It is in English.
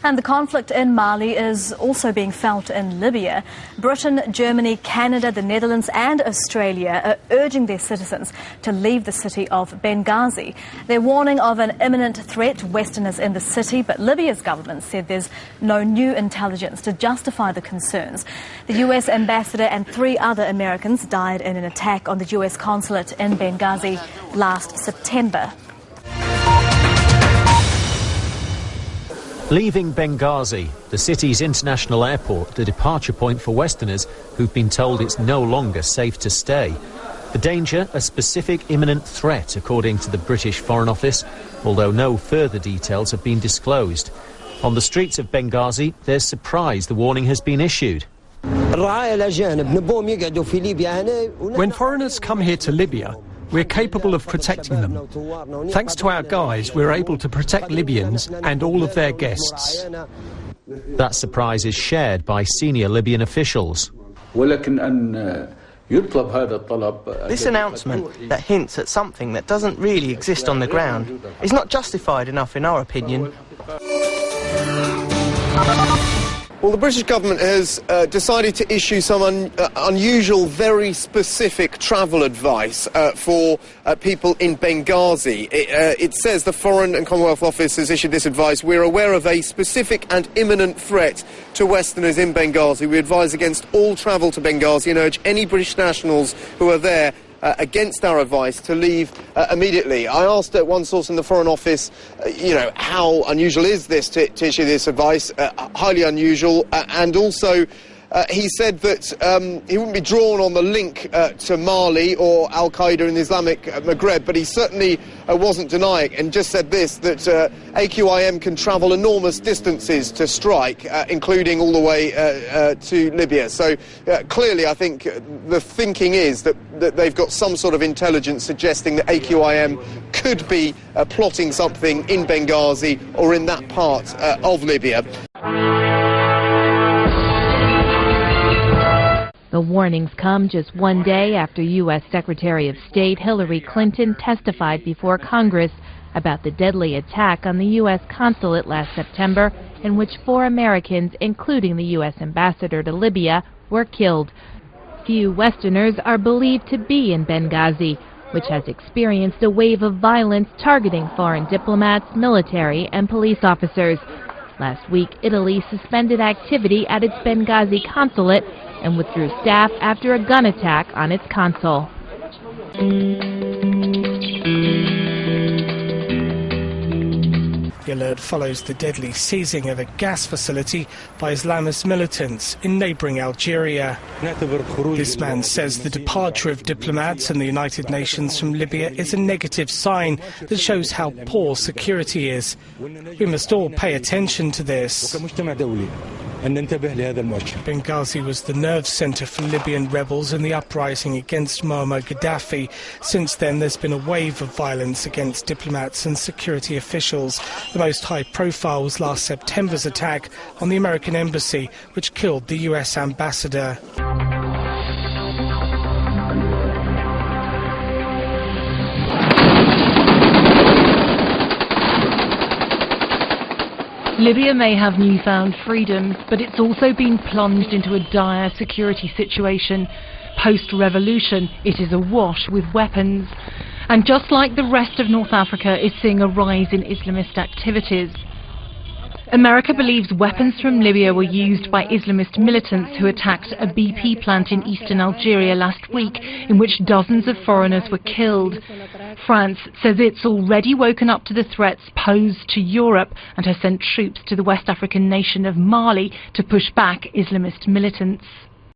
And the conflict in Mali is also being felt in Libya. Britain, Germany, Canada, the Netherlands and Australia are urging their citizens to leave the city of Benghazi. They're warning of an imminent threat to Westerners in the city, but Libya's government said there's no new intelligence to justify the concerns. The US ambassador and 3 other Americans died in an attack on the US consulate in Benghazi last September. Leaving Benghazi, the city's international airport, the departure point for Westerners who've been told it's no longer safe to stay. The danger, a specific imminent threat, according to the British Foreign Office, although no further details have been disclosed. On the streets of Benghazi, there's surprise the warning has been issued. When foreigners come here to Libya, we're capable of protecting them. Thanks to our guys, we're able to protect Libyans and all of their guests. That surprise is shared by senior Libyan officials. This announcement that hints at something that doesn't really exist on the ground is not justified enough in our opinion. Well, the British government has decided to issue some unusual, very specific travel advice for people in Benghazi. It says the Foreign and Commonwealth Office has issued this advice. We're aware of a specific and imminent threat to Westerners in Benghazi. We advise against all travel to Benghazi and urge any British nationals who are there against our advice to leave immediately. I asked one source in the Foreign Office, how unusual is this to issue this advice? Highly unusual, and also he said that he wouldn't be drawn on the link to Mali or Al-Qaeda in the Islamic Maghreb, but he certainly wasn't denying and just said this, that AQIM can travel enormous distances to strike, including all the way to Libya. So clearly I think the thinking is that they've got some sort of intelligence suggesting that AQIM could be plotting something in Benghazi or in that part of Libya. The warnings come just one day after U.S. Secretary of State Hillary Clinton testified before Congress about the deadly attack on the U.S. consulate last September, in which 4 Americans, including the U.S. ambassador to Libya, were killed. Few Westerners are believed to be in Benghazi, which has experienced a wave of violence targeting foreign diplomats, military and police officers. Last week, Italy suspended activity at its Benghazi consulate and withdrew staff after a gun attack on its consul. The alert follows the deadly seizing of a gas facility by Islamist militants in neighbouring Algeria. This man says the departure of diplomats and the United Nations from Libya is a negative sign that shows how poor security is. We must all pay attention to this. Benghazi was the nerve centre for Libyan rebels in the uprising against Muammar Gaddafi. Since then, there's been a wave of violence against diplomats and security officials. The most high-profile was last September's attack on the American embassy, which killed the US ambassador. Libya may have newfound freedoms, but it's also been plunged into a dire security situation. Post-revolution, it is awash with weapons. And just like the rest of North Africa, is seeing a rise in Islamist activities. America believes weapons from Libya were used by Islamist militants who attacked a BP plant in eastern Algeria last week, in which dozens of foreigners were killed. France says it's already woken up to the threats posed to Europe and has sent troops to the West African nation of Mali to push back Islamist militants.